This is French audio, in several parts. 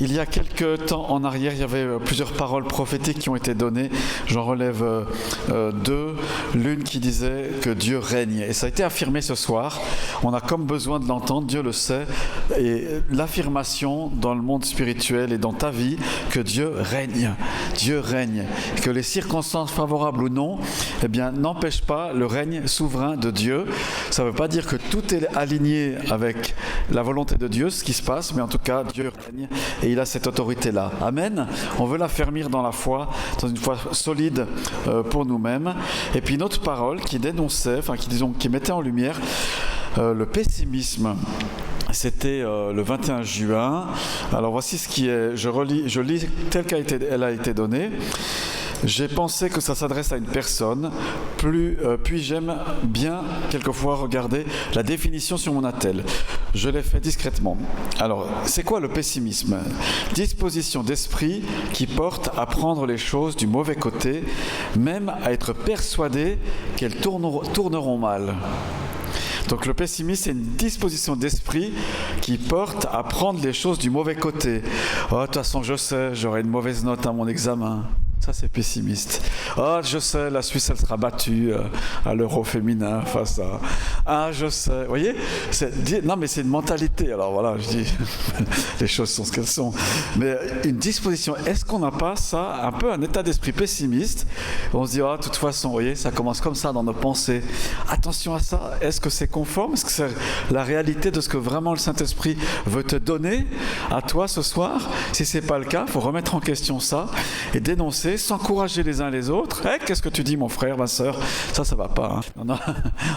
Il y a quelques temps en arrière, il y avait plusieurs paroles prophétiques qui ont été données. J'en relève deux. L'une qui disait que Dieu règne. Et ça a été affirmé ce soir. On a comme besoin de l'entendre, Dieu le sait. Et l'affirmation dans le monde spirituel et dans ta vie que Dieu règne. Dieu règne. Que les circonstances favorables ou non, eh bien, n'empêchent pas le règne souverain de Dieu. Ça ne veut pas dire que tout est aligné avec la volonté de Dieu, ce qui se passe, mais en tout cas, Dieu règne et il a cette autorité-là. Amen. On veut l'affermir dans la foi, dans une foi solide pour nous-mêmes. Et puis une autre parole qui dénonçait, qui mettait en lumière le pessimisme. C'était le 21 juin. Alors voici ce qui est, je lis tel qu'elle a été donnée. J'ai pensé que ça s'adresse à une personne, puis j'aime bien quelquefois regarder la définition sur mon attel. Je l'ai fait discrètement. Alors, c'est quoi le pessimisme ? Disposition d'esprit qui porte à prendre les choses du mauvais côté, même à être persuadé qu'elles tourneront mal. Donc le pessimisme, c'est une disposition d'esprit qui porte à prendre les choses du mauvais côté. Oh, de toute façon, je sais, j'aurai une mauvaise note à mon examen. Ça, c'est pessimiste. Ah, je sais, la Suisse, elle sera battue à l'Euro féminin face à... Ah, je sais. Vous voyez ? Non, mais c'est une mentalité. Alors voilà, je dis, les choses sont ce qu'elles sont. Mais une disposition, est-ce qu'on n'a pas ça, un peu un état d'esprit pessimiste ? On se dit, ah, de toute façon, vous voyez, ça commence comme ça dans nos pensées. Attention à ça. Est-ce que c'est conforme ? Est-ce que c'est la réalité de ce que vraiment le Saint-Esprit veut te donner à toi ce soir ? Si ce n'est pas le cas, il faut remettre en question ça et dénoncer, s'encourager les uns les autres. Hey, qu'est-ce que tu dis, mon frère, ma sœur ? Ça va pas. Hein. Non,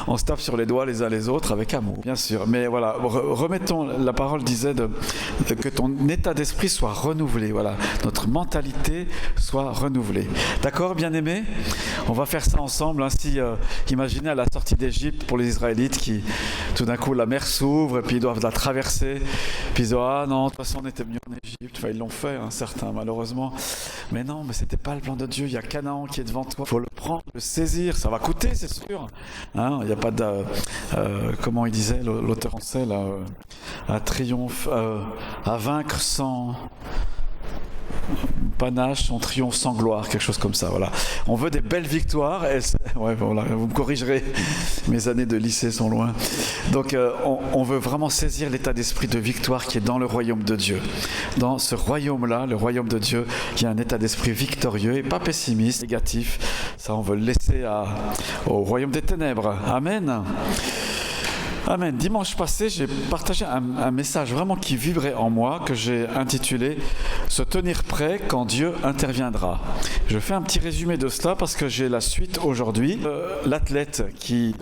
on se tape sur les doigts les uns les autres avec amour, bien sûr. Mais voilà, remettons, la parole disait que ton état d'esprit soit renouvelé. Voilà, notre mentalité soit renouvelée. D'accord, bien-aimés ? On va faire ça ensemble. Ainsi, imaginez à la sortie d'Égypte pour les Israélites qui, tout d'un coup, la mer s'ouvre et puis ils doivent la traverser. Puis ils disent, ah non, de toute façon, on était mieux en Égypte. Enfin, ils l'ont fait, hein, certains, malheureusement. Mais non, mais c'était pas le plan de Dieu. Il y a Canaan qui est devant toi. Il faut le prendre, le saisir. Ça va coûter, c'est sûr. Hein, il n'y a pas de... comment il disait, l'auteur français, là, à triomphe, à vaincre sans... panache, on triomphe sans gloire, quelque chose comme ça. Voilà. On veut des belles victoires. Ouais, voilà, vous me corrigerez, mes années de lycée sont loin. Donc, on veut vraiment saisir l'état d'esprit de victoire qui est dans le royaume de Dieu. Dans ce royaume-là, le royaume de Dieu, il y a un état d'esprit victorieux et pas pessimiste, négatif. Ça, on veut le laisser au royaume des ténèbres. Amen. Amen. Dimanche passé, j'ai partagé un message vraiment qui vibrait en moi, que j'ai intitulé « Se tenir prêt quand Dieu interviendra ». Je fais un petit résumé de cela parce que j'ai la suite aujourd'hui. L'athlète qui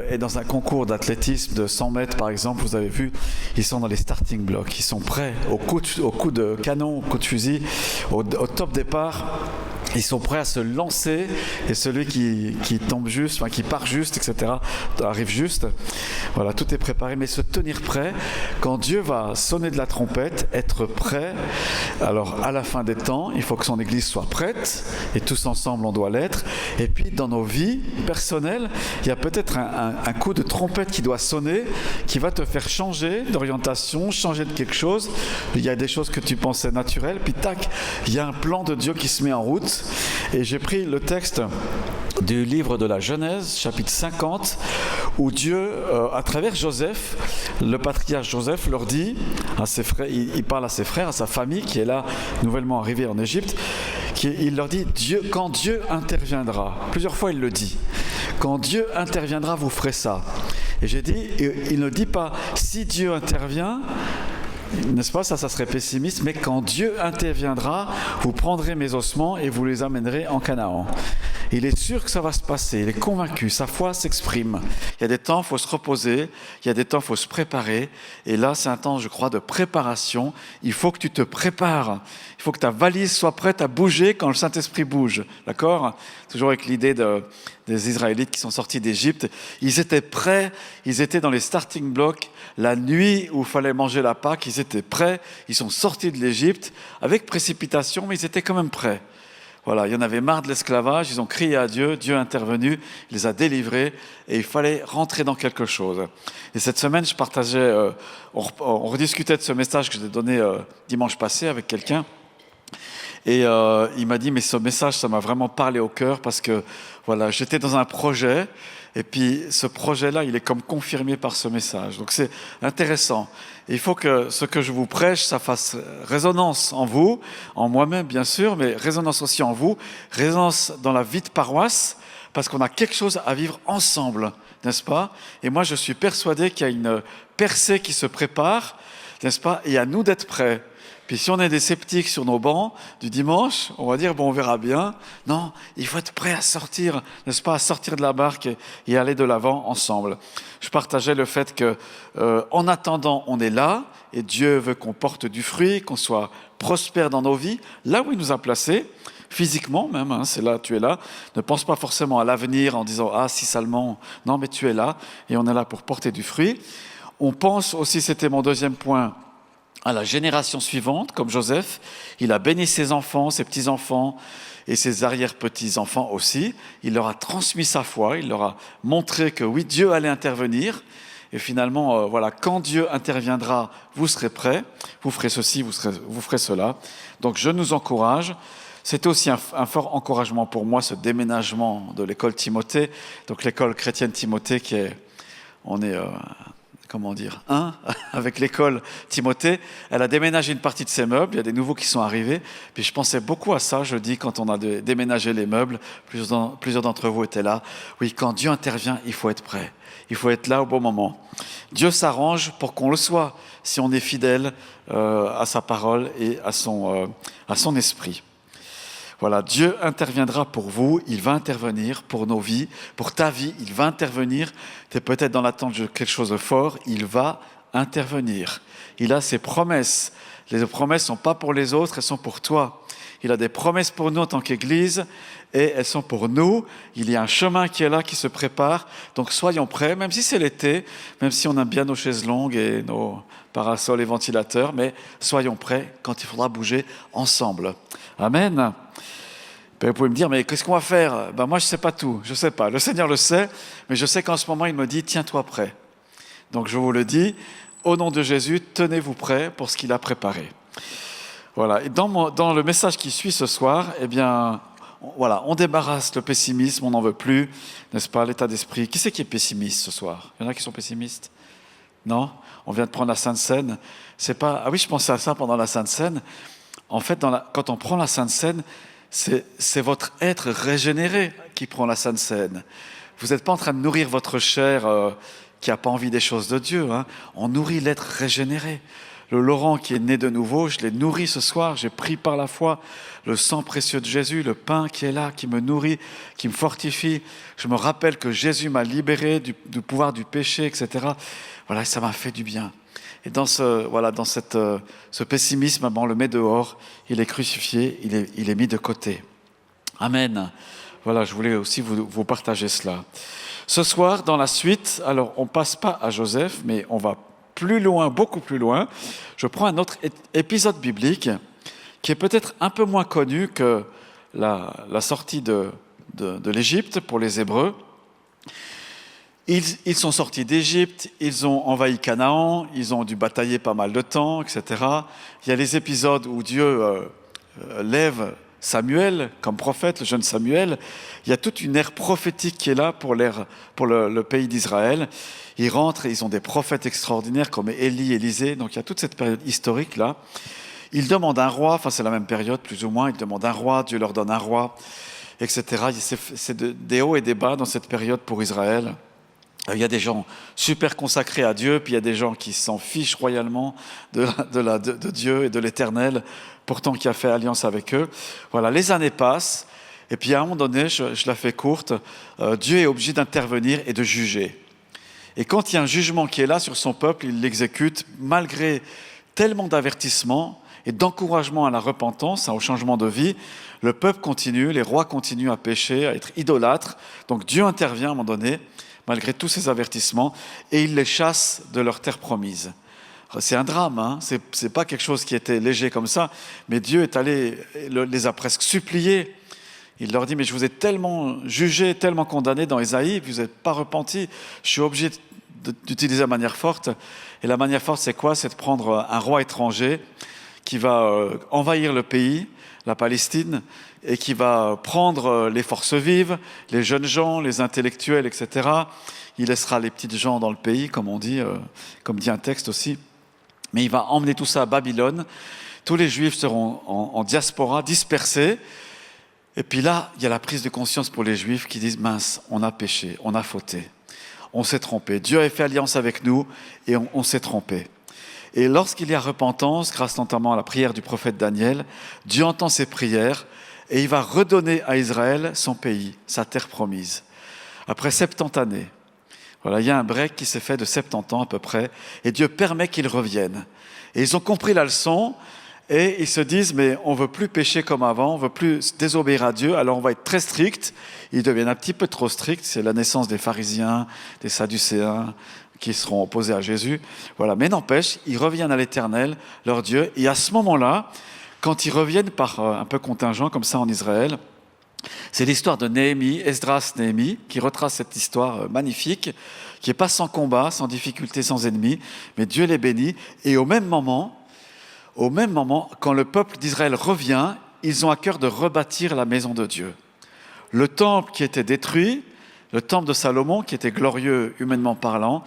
est dans un concours d'athlétisme de 100 mètres par exemple, vous avez vu, ils sont dans les starting blocks, ils sont prêts au coup de canon, au coup de fusil, au top départ. Ils sont prêts à se lancer et celui qui tombe juste, enfin qui part juste, etc., arrive juste. Voilà, tout est préparé, mais se tenir prêt quand Dieu va sonner de la trompette, être prêt. Alors, à la fin des temps, il faut que son Église soit prête et tous ensemble, on doit l'être. Et puis, dans nos vies personnelles, il y a peut-être un coup de trompette qui doit sonner, qui va te faire changer d'orientation, changer de quelque chose. Il y a des choses que tu pensais naturelles, puis tac, il y a un plan de Dieu qui se met en route. Et j'ai pris le texte du livre de la Genèse, chapitre 50, où Dieu, à travers Joseph, le patriarche Joseph leur dit à ses frères, il parle à ses frères, à sa famille qui est là, nouvellement arrivée en Égypte, il leur dit quand Dieu interviendra. Plusieurs fois il le dit. Quand Dieu interviendra, vous ferez ça. Et j'ai dit, il ne dit pas si Dieu intervient. N'est-ce pas, ça serait pessimiste, mais quand Dieu interviendra, vous prendrez mes ossements et vous les amènerez en Canaan. Il est sûr que ça va se passer, il est convaincu, sa foi s'exprime. Il y a des temps, il faut se reposer, il y a des temps, il faut se préparer. Et là, c'est un temps, je crois, de préparation. Il faut que tu te prépares. Il faut que ta valise soit prête à bouger quand le Saint-Esprit bouge. D'accord ? Toujours avec l'idée des Israélites qui sont sortis d'Égypte. Ils étaient prêts, ils étaient dans les starting blocks. La nuit où il fallait manger la Pâque, ils étaient prêts. Ils sont sortis de l'Égypte avec précipitation, mais ils étaient quand même prêts. Voilà, il y en avait marre de l'esclavage, ils ont crié à Dieu, Dieu est intervenu, il les a délivrés et il fallait rentrer dans quelque chose. Et cette semaine, je partageais, on rediscutait de ce message que j'ai donné dimanche passé avec quelqu'un. Et il m'a dit, mais ce message, ça m'a vraiment parlé au cœur parce que voilà, j'étais dans un projet et puis ce projet-là, il est comme confirmé par ce message. Donc c'est intéressant. Et il faut que ce que je vous prêche, ça fasse résonance en vous, en moi-même bien sûr, mais résonance aussi en vous, résonance dans la vie de paroisse, parce qu'on a quelque chose à vivre ensemble, n'est-ce pas? Et moi, je suis persuadé qu'il y a une percée qui se prépare, n'est-ce pas? Et à nous d'être prêts. Puis si on est des sceptiques sur nos bancs du dimanche, on va dire, bon, on verra bien. Non, il faut être prêt à sortir, n'est-ce pas, à sortir de la barque et aller de l'avant ensemble. Je partageais le fait que, en attendant, on est là, et Dieu veut qu'on porte du fruit, qu'on soit prospère dans nos vies, là où il nous a placés, physiquement même, hein, c'est là, tu es là. Ne pense pas forcément à l'avenir en disant, ah, si seulement. Non, mais tu es là, et on est là pour porter du fruit. On pense aussi, c'était mon deuxième point, à la génération suivante, comme Joseph, il a béni ses enfants, ses petits-enfants et ses arrière-petits-enfants aussi. Il leur a transmis sa foi, il leur a montré que oui, Dieu allait intervenir. Et finalement, voilà, quand Dieu interviendra, vous serez prêts, vous ferez ceci, vous ferez cela. Donc je nous encourage. C'était aussi un fort encouragement pour moi, ce déménagement de l'école Timothée. Donc l'école chrétienne Timothée on est... comment dire, avec l'école Timothée, elle a déménagé une partie de ses meubles, il y a des nouveaux qui sont arrivés, puis je pensais beaucoup à ça, je dis, quand on a déménagé les meubles, plusieurs d'entre vous étaient là, oui, quand Dieu intervient, il faut être prêt, il faut être là au bon moment. Dieu s'arrange pour qu'on le soit, si on est fidèle à sa parole et à son esprit. Voilà, Dieu interviendra pour vous, il va intervenir pour nos vies, pour ta vie, il va intervenir. Tu es peut-être dans l'attente de quelque chose de fort, il va intervenir. Il a ses promesses. Les promesses ne sont pas pour les autres, elles sont pour toi. Il a des promesses pour nous en tant qu'Église et elles sont pour nous. Il y a un chemin qui est là, qui se prépare. Donc soyons prêts, même si c'est l'été, même si on aime bien nos chaises longues et nos parasols et ventilateurs, mais soyons prêts quand il faudra bouger ensemble. Amen. Vous pouvez me dire, mais qu'est-ce qu'on va faire? Moi, je ne sais pas tout, je ne sais pas. Le Seigneur le sait, mais je sais qu'en ce moment, il me dit, tiens-toi prêt. Donc, je vous le dis, au nom de Jésus, tenez-vous prêts pour ce qu'il a préparé. Voilà. Et dans le message qui suit ce soir, eh bien, voilà, on débarrasse le pessimisme, on n'en veut plus, n'est-ce pas, l'état d'esprit. Qui c'est qui est pessimiste ce soir? Il y en a qui sont pessimistes? Non? On vient de prendre la Sainte Seine. C'est pas... Ah oui, je pensais à ça pendant la Sainte Seine. En fait, quand on prend la Sainte Seine, c'est votre être régénéré qui prend la Sainte Seine. Vous n'êtes pas en train de nourrir votre chair qui n'a pas envie des choses de Dieu. Hein. On nourrit l'être régénéré. Le Laurent qui est né de nouveau, je l'ai nourri ce soir, j'ai pris par la foi le sang précieux de Jésus, le pain qui est là, qui me nourrit, qui me fortifie. Je me rappelle que Jésus m'a libéré du pouvoir du péché, etc. Voilà, ça m'a fait du bien. Et dans ce pessimisme, on le met dehors, il est crucifié, il est mis de côté. Amen. Voilà, je voulais aussi vous partager cela. Ce soir, dans la suite, alors on ne passe pas à Joseph, mais on va plus loin, beaucoup plus loin. Je prends un autre épisode biblique qui est peut-être un peu moins connu que la sortie de l'Égypte pour les Hébreux. Ils sont sortis d'Égypte, ils ont envahi Canaan, ils ont dû batailler pas mal de temps, etc. Il y a les épisodes où Dieu lève Samuel comme prophète, le jeune Samuel. Il y a toute une ère prophétique qui est là pour le pays d'Israël. Ils rentrent et ils ont des prophètes extraordinaires comme Élie, Élisée. Donc il y a toute cette période historique là. Ils demandent un roi, enfin c'est la même période plus ou moins, ils demandent un roi, Dieu leur donne un roi, etc. C'est des hauts et des bas dans cette période pour Israël. Il y a des gens super consacrés à Dieu, puis il y a des gens qui s'en fichent royalement de Dieu et de l'Éternel, pourtant qui a fait alliance avec eux. Voilà, les années passent, et puis à un moment donné, je la fais courte, Dieu est obligé d'intervenir et de juger. Et quand il y a un jugement qui est là sur son peuple, il l'exécute malgré tellement d'avertissements et d'encouragement à la repentance, au changement de vie. Le peuple continue, les rois continuent à pécher, à être idolâtres. Donc Dieu intervient à un moment donné, malgré tous ces avertissements, et il les chasse de leur terre promise. C'est un drame, hein, c'est pas quelque chose qui était léger comme ça, mais Dieu est allé, les a presque suppliés Il leur dit, mais je vous ai tellement jugé, tellement condamné dans Ésaïe, vous n'êtes pas repenti, je suis obligé d'utiliser la manière forte. Et la manière forte, c'est quoi? C'est de prendre un roi étranger qui va envahir le pays, la Palestine, et qui va prendre les forces vives, les jeunes gens, les intellectuels, etc. Il laissera les petites gens dans le pays, comme on dit, comme dit un texte aussi. Mais il va emmener tout ça à Babylone. Tous les Juifs seront en diaspora, dispersés. Et puis là, il y a la prise de conscience pour les Juifs qui disent « Mince, on a péché, on a fauté, on s'est trompé. Dieu a fait alliance avec nous et on s'est trompé. » Et lorsqu'il y a repentance, grâce notamment à la prière du prophète Daniel, Dieu entend ses prières et il va redonner à Israël son pays, sa terre promise. Après 70 années, voilà, il y a un break qui s'est fait de 70 ans à peu près, et Dieu permet qu'ils reviennent. Et ils ont compris la leçon, et ils se disent, mais on ne veut plus pécher comme avant, on ne veut plus désobéir à Dieu, alors on va être très strict. Ils deviennent un petit peu trop stricts, c'est la naissance des pharisiens, des sadducéens, qui seront opposés à Jésus. Voilà. Mais n'empêche, ils reviennent à l'Éternel, leur Dieu, et à ce moment-là, quand ils reviennent par un peu contingent, comme ça en Israël, c'est l'histoire de Néhémie, Esdras Néhémie, qui retrace cette histoire magnifique, qui n'est pas sans combat, sans difficulté, sans ennemi, mais Dieu les bénit. Et au même moment, quand le peuple d'Israël revient, ils ont à cœur de rebâtir la maison de Dieu. Le temple qui était détruit, le temple de Salomon, qui était glorieux humainement parlant,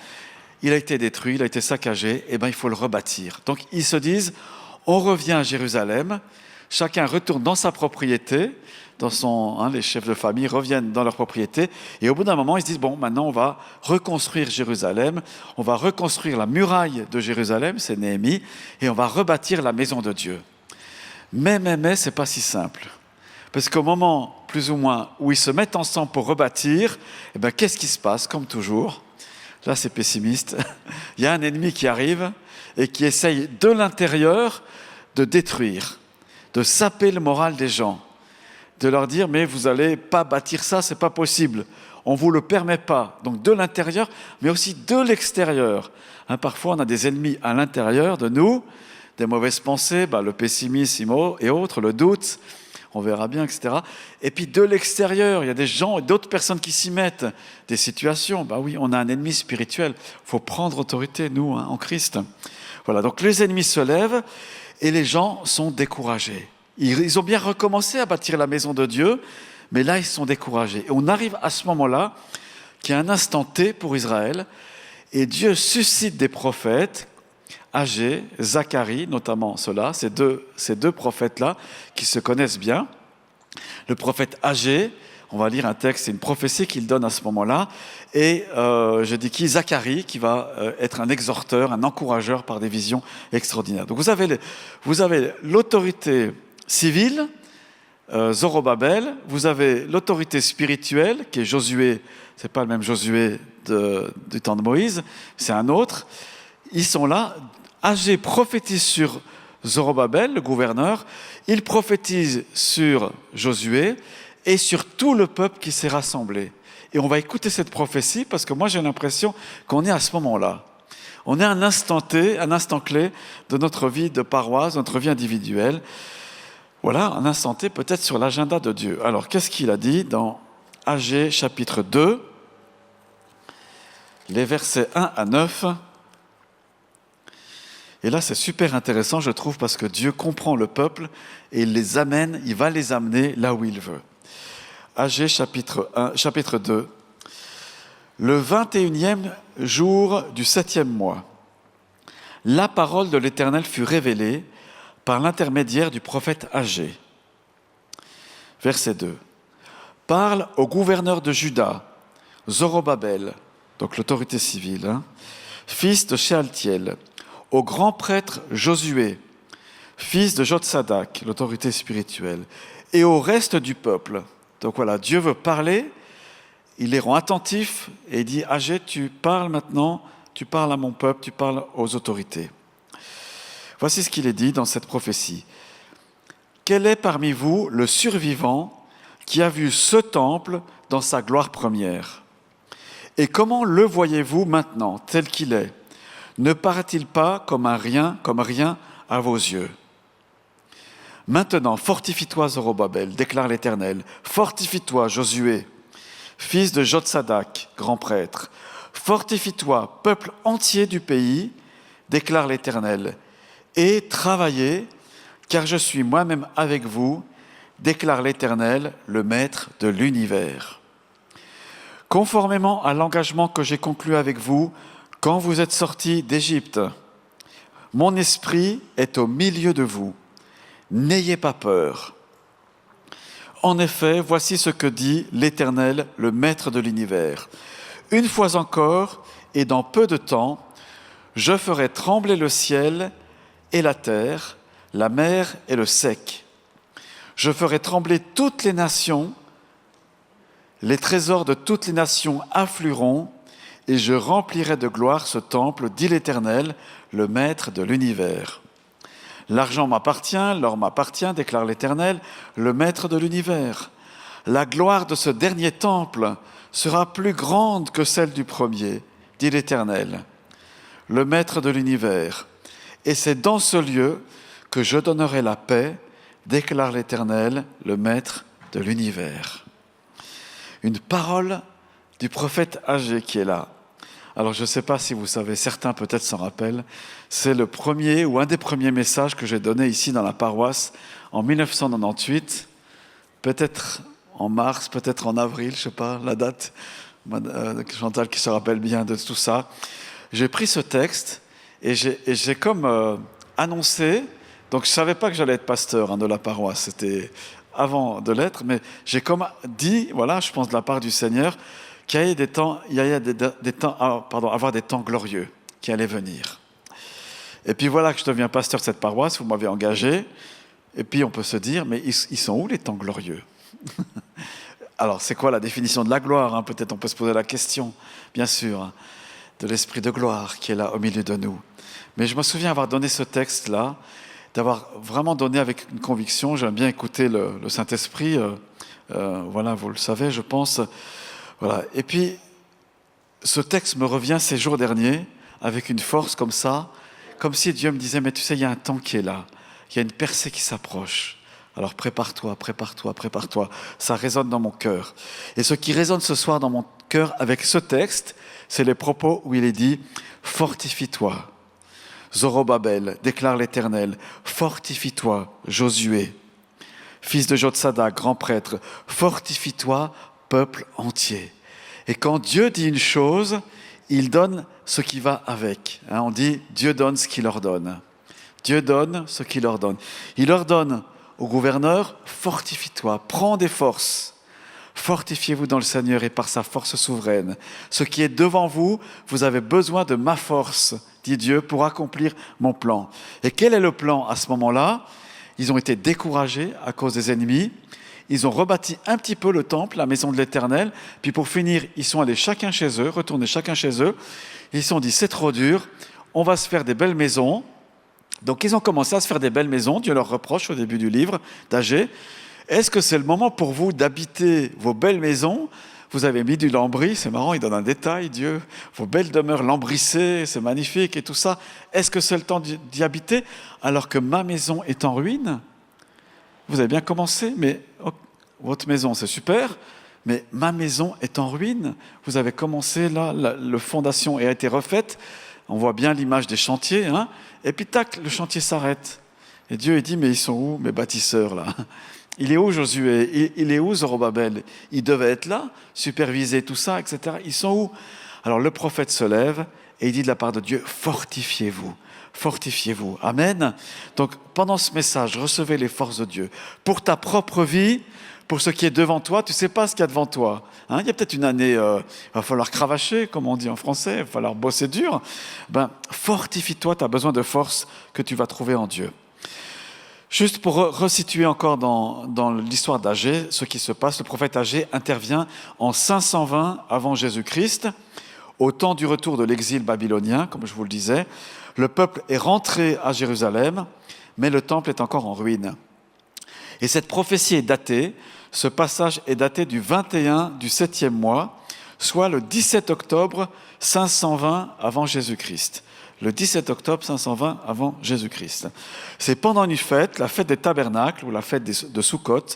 il a été détruit, il a été saccagé, et bien il faut le rebâtir. Donc ils se disent, on revient à Jérusalem, chacun retourne dans sa propriété, les chefs de famille reviennent dans leur propriété, et au bout d'un moment, ils se disent, bon, maintenant on va reconstruire Jérusalem, on va reconstruire la muraille de Jérusalem, c'est Néhémie, et on va rebâtir la maison de Dieu. Mais, c'est pas si simple. Parce qu'au moment, plus ou moins, où ils se mettent ensemble pour rebâtir, eh bien, qu'est-ce qui se passe? Comme toujours, là c'est pessimiste, il y a un ennemi qui arrive et qui essaye de l'intérieur de détruire, de saper le moral des gens, de leur dire « mais vous n'allez pas bâtir ça, c'est pas possible, on ne vous le permet pas ». Donc de l'intérieur, mais aussi de l'extérieur. Parfois, on a des ennemis à l'intérieur de nous, des mauvaises pensées, le pessimisme et autres, le doute, on verra bien, etc. Et puis de l'extérieur, il y a des gens et d'autres personnes qui s'y mettent, des situations. Oui, on a un ennemi spirituel. Il faut prendre autorité, nous, en Christ. Voilà, donc les ennemis se lèvent et les gens sont découragés. Ils ont bien recommencé à bâtir la maison de Dieu, mais là, ils sont découragés. Et on arrive à ce moment-là, qui est un instant T pour Israël, et Dieu suscite des prophètes, Agé, Zacharie, notamment ceux-là, ces deux prophètes-là, qui se connaissent bien. Le prophète Agé, on va lire un texte, c'est une prophétie qu'il donne à ce moment-là, et je dis qui? Zacharie, qui va être un exhorteur, un encourageur par des visions extraordinaires. Donc vous avez l'autorité civile, Zorobabel, vous avez l'autorité spirituelle, qui est Josué, c'est pas le même Josué du temps de Moïse, c'est un autre. Ils sont là. Agé prophétise sur Zorobabel, le gouverneur, il prophétise sur Josué et sur tout le peuple qui s'est rassemblé. Et on va écouter cette prophétie parce que moi j'ai l'impression qu'on est à ce moment-là. On est à un instant T, un instant clé de notre vie de paroisse, de notre vie individuelle. Voilà, un instant T peut-être sur l'agenda de Dieu. Alors qu'est-ce qu'il a dit dans Agé chapitre 2, les versets 1 à 9. Et là, c'est super intéressant, je trouve, parce que Dieu comprend le peuple et il va les amener là où il veut. Agé, chapitre 2. Le 21e jour du 7e mois, la parole de l'Éternel fut révélée par l'intermédiaire du prophète Agé. Verset 2. Parle au gouverneur de Juda, Zorobabel, donc l'autorité civile, fils de Shealtiel, au grand prêtre Josué, fils de Jotsadak, l'autorité spirituelle, et au reste du peuple. Donc voilà, Dieu veut parler, il les rend attentifs, et il dit, Agé, tu parles maintenant, tu parles à mon peuple, tu parles aux autorités. Voici ce qu'il est dit dans cette prophétie. Quel est parmi vous le survivant qui a vu ce temple dans sa gloire première? Et comment le voyez-vous maintenant, tel qu'il est? Ne paraît-il pas comme rien à vos yeux? Maintenant, fortifie-toi, Zorobabel, déclare l'Éternel. Fortifie-toi, Josué, fils de Jotsadak, grand prêtre. Fortifie-toi, peuple entier du pays, déclare l'Éternel. Et travaillez, car je suis moi-même avec vous, déclare l'Éternel, le Maître de l'univers. Conformément à l'engagement que j'ai conclu avec vous quand vous êtes sortis d'Égypte, mon esprit est au milieu de vous. N'ayez pas peur. En effet, voici ce que dit l'Éternel, le Maître de l'univers. Une fois encore, et dans peu de temps, je ferai trembler le ciel et la terre, la mer et le sec. Je ferai trembler toutes les nations, les trésors de toutes les nations afflueront, et je remplirai de gloire ce temple, dit l'Éternel, le Maître de l'univers. L'argent m'appartient, l'or m'appartient, déclare l'Éternel, le Maître de l'univers. La gloire de ce dernier temple sera plus grande que celle du premier, dit l'Éternel, le Maître de l'univers. Et c'est dans ce lieu que je donnerai la paix, déclare l'Éternel, le Maître de l'univers. Une parole du prophète Agé qui est là. Alors je ne sais pas si vous savez, certains peut-être s'en rappellent, c'est le premier ou un des premiers messages que j'ai donné ici dans la paroisse en 1998, peut-être en mars, peut-être en avril, je ne sais pas la date, Chantal qui se rappelle bien de tout ça. J'ai pris ce texte et j'ai comme annoncé, donc je ne savais pas que j'allais être pasteur de la paroisse, c'était avant de l'être, mais j'ai comme dit, voilà, je pense de la part du Seigneur, qu'il y a des temps, avoir des temps glorieux qui allaient venir. Et puis voilà que je deviens pasteur de cette paroisse, vous m'avez engagé, et puis on peut se dire, mais ils sont où les temps glorieux? Alors c'est quoi la définition de la gloire? Peut-être on peut se poser la question, bien sûr, de l'esprit de gloire qui est là au milieu de nous. Mais je me souviens avoir donné ce texte-là, d'avoir vraiment donné avec une conviction. J'aime bien écouter le Saint-Esprit, voilà, vous le savez, je pense. Voilà. Et puis, ce texte me revient ces jours derniers avec une force comme ça, comme si Dieu me disait, mais tu sais, il y a un temps qui est là, il y a une percée qui s'approche. Alors prépare-toi, prépare-toi, prépare-toi. Ça résonne dans mon cœur. Et ce qui résonne ce soir dans mon cœur avec ce texte, c'est les propos où il est dit, fortifie-toi. Zorobabel, déclare l'Éternel, fortifie-toi, Josué, fils de Jotsadak, grand prêtre, fortifie-toi, peuple entier. Et quand Dieu dit une chose, il donne ce qui va avec. On dit, Dieu donne ce qu'il ordonne. Dieu donne ce qu'il ordonne. Il ordonne au gouverneur, fortifie-toi, prends des forces. Fortifiez-vous dans le Seigneur et par sa force souveraine. Ce qui est devant vous, vous avez besoin de ma force, dit Dieu, pour accomplir mon plan. Et quel est le plan à ce moment-là? Ils ont été découragés à cause des ennemis. Ils ont rebâti un petit peu le temple, la maison de l'Éternel. Puis pour finir, ils sont allés chacun chez eux, retournés chacun chez eux. Ils se sont dit, c'est trop dur, on va se faire des belles maisons. Donc ils ont commencé à se faire des belles maisons. Dieu leur reproche au début du livre d'Agé. Est-ce que c'est le moment pour vous d'habiter vos belles maisons? Vous avez mis du lambris, c'est marrant, il donne un détail, Dieu. Vos belles demeures lambrissées, c'est magnifique et tout ça. Est-ce que c'est le temps d'y habiter alors que ma maison est en ruine? Vous avez bien commencé, mais votre maison, c'est super, mais ma maison est en ruine. Vous avez commencé là, la fondation a été refaite. On voit bien l'image des chantiers, et puis tac, le chantier s'arrête. Et Dieu dit, mais ils sont où mes bâtisseurs là? Il est où Josué? Il est où Zorobabel? Il devait être là, superviser tout ça, etc. Ils sont où? Alors le prophète se lève et il dit de la part de Dieu, fortifiez-vous. Fortifiez-vous. Amen. Donc pendant ce message, recevez les forces de Dieu. Pour ta propre vie, pour ce qui est devant toi, tu ne sais pas ce qu'il y a devant toi. Il y a peut-être une année, il va falloir cravacher, comme on dit en français, il va falloir bosser dur. Fortifie-toi, tu as besoin de force que tu vas trouver en Dieu. Juste pour resituer encore dans l'histoire d'Agé, ce qui se passe, le prophète Agé intervient en 520 avant Jésus-Christ, au temps du retour de l'exil babylonien, comme je vous le disais. Le peuple est rentré à Jérusalem, mais le temple est encore en ruine. Et cette prophétie est datée, ce passage est daté du 21 du 7e mois, soit le 17 octobre 520 avant Jésus-Christ. le 17 octobre 520 avant Jésus-Christ. C'est pendant une fête, la fête des tabernacles ou la fête de Soukhot,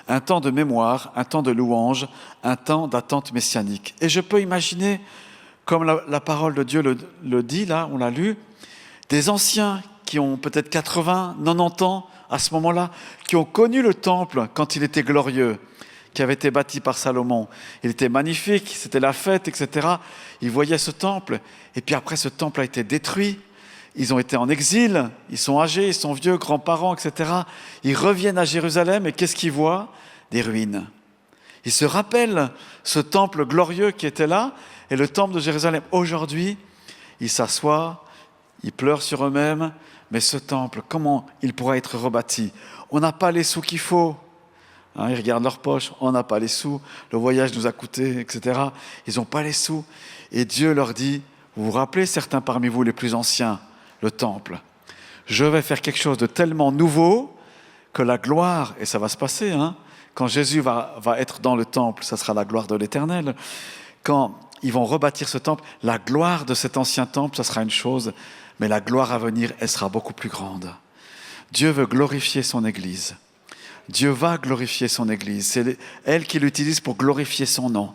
un temps de mémoire, un temps de louange, un temps d'attente messianique. Et je peux imaginer, comme la parole de Dieu le dit, là, on l'a lu, des anciens qui ont peut-être 80, 90 ans à ce moment-là, qui ont connu le temple quand il était glorieux, qui avait été bâti par Salomon. Il était magnifique, c'était la fête, etc. Ils voyaient ce temple, et puis après ce temple a été détruit. Ils ont été en exil, ils sont âgés, ils sont vieux, grands-parents, etc. Ils reviennent à Jérusalem, et qu'est-ce qu'ils voient? Des ruines. Ils se rappellent ce temple glorieux qui était là, et le temple de Jérusalem. Aujourd'hui, ils s'assoient, ils pleurent sur eux-mêmes, mais ce temple, comment il pourra être rebâti? On n'a pas les sous qu'il faut. Ils regardent leur poche, on n'a pas les sous, le voyage nous a coûté, etc. Ils n'ont pas les sous. Et Dieu leur dit, vous vous rappelez, certains parmi vous les plus anciens, le temple, je vais faire quelque chose de tellement nouveau que la gloire, et ça va se passer, quand Jésus va être dans le temple, ça sera la gloire de l'Éternel. Quand ils vont rebâtir ce temple, la gloire de cet ancien temple, ça sera une chose, mais la gloire à venir, elle sera beaucoup plus grande. Dieu veut glorifier son Église. Dieu va glorifier son Église. C'est elle qui l'utilise pour glorifier son nom.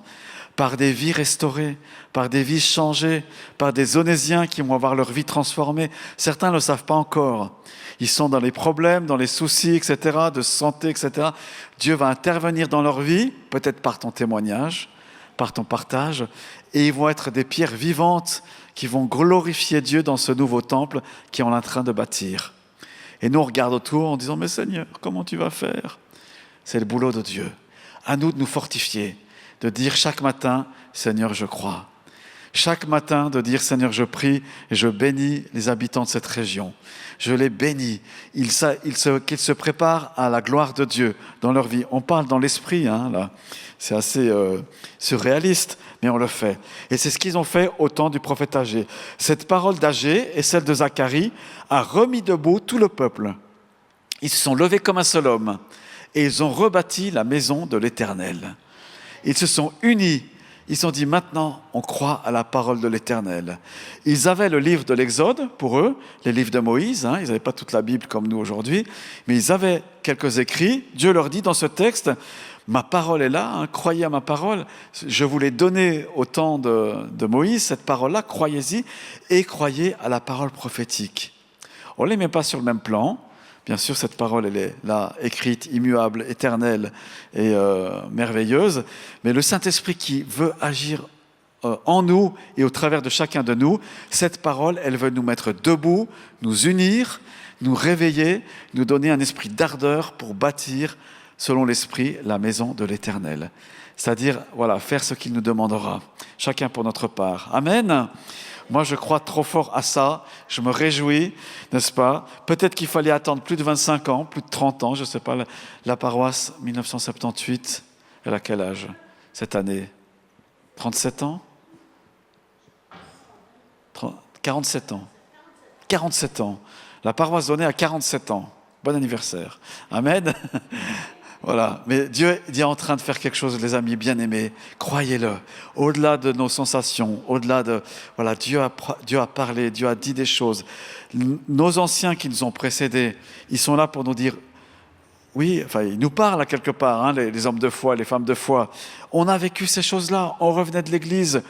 Par des vies restaurées, par des vies changées, par des Onésiens qui vont avoir leur vie transformée. Certains ne le savent pas encore. Ils sont dans les problèmes, dans les soucis, etc., de santé, etc. Dieu va intervenir dans leur vie, peut-être par ton témoignage, par ton partage, et ils vont être des pierres vivantes qui vont glorifier Dieu dans ce nouveau temple qui est en train de bâtir. Et nous, on regarde autour en disant « Mais Seigneur, comment tu vas faire ?» C'est le boulot de Dieu. À nous de nous fortifier, de dire chaque matin « Seigneur, je crois ». Chaque matin, de dire « Seigneur, je prie et je bénis les habitants de cette région. Je les bénis. Qu'ils se préparent à la gloire de Dieu dans leur vie. » On parle dans l'esprit, là. C'est assez surréaliste, mais on le fait. Et c'est ce qu'ils ont fait au temps du prophète Agé. Cette parole d'Agé et celle de Zacharie a remis debout tout le peuple. Ils se sont levés comme un seul homme et ils ont rebâti la maison de l'Éternel. Ils se sont unis. Ils se sont dit, maintenant, on croit à la parole de l'Éternel. Ils avaient le livre de l'Exode, pour eux, les livres de Moïse. Ils n'avaient pas toute la Bible comme nous aujourd'hui, mais ils avaient quelques écrits. Dieu leur dit dans ce texte, ma parole est là, croyez à ma parole. Je vous l'ai donnée au temps de Moïse, cette parole-là, croyez-y, et croyez à la parole prophétique. On ne les met pas sur le même plan. Bien sûr, cette parole, elle est là, écrite, immuable, éternelle et merveilleuse. Mais le Saint-Esprit qui veut agir en nous et au travers de chacun de nous, cette parole, elle veut nous mettre debout, nous unir, nous réveiller, nous donner un esprit d'ardeur pour bâtir, selon l'Esprit, la maison de l'Éternel. C'est-à-dire, voilà, faire ce qu'il nous demandera, chacun pour notre part. Amen. Moi, je crois trop fort à ça. Je me réjouis, n'est-ce pas? Peut-être qu'il fallait attendre plus de 25 ans, plus de 30 ans, je ne sais pas. La paroisse 1978, elle a quel âge cette année? 37 ans? 47 ans. 47 ans. La paroisse donnée à 47 ans. Bon anniversaire. Amen. Voilà, mais Dieu est en train de faire quelque chose, les amis bien-aimés, croyez-le, au-delà de nos sensations, au-delà de... Voilà, Dieu a parlé, Dieu a dit des choses. Nos anciens qui nous ont précédés, ils sont là pour nous dire, oui, enfin, ils nous parlent à quelque part, les hommes de foi, les femmes de foi. On a vécu ces choses-là, on revenait de l'église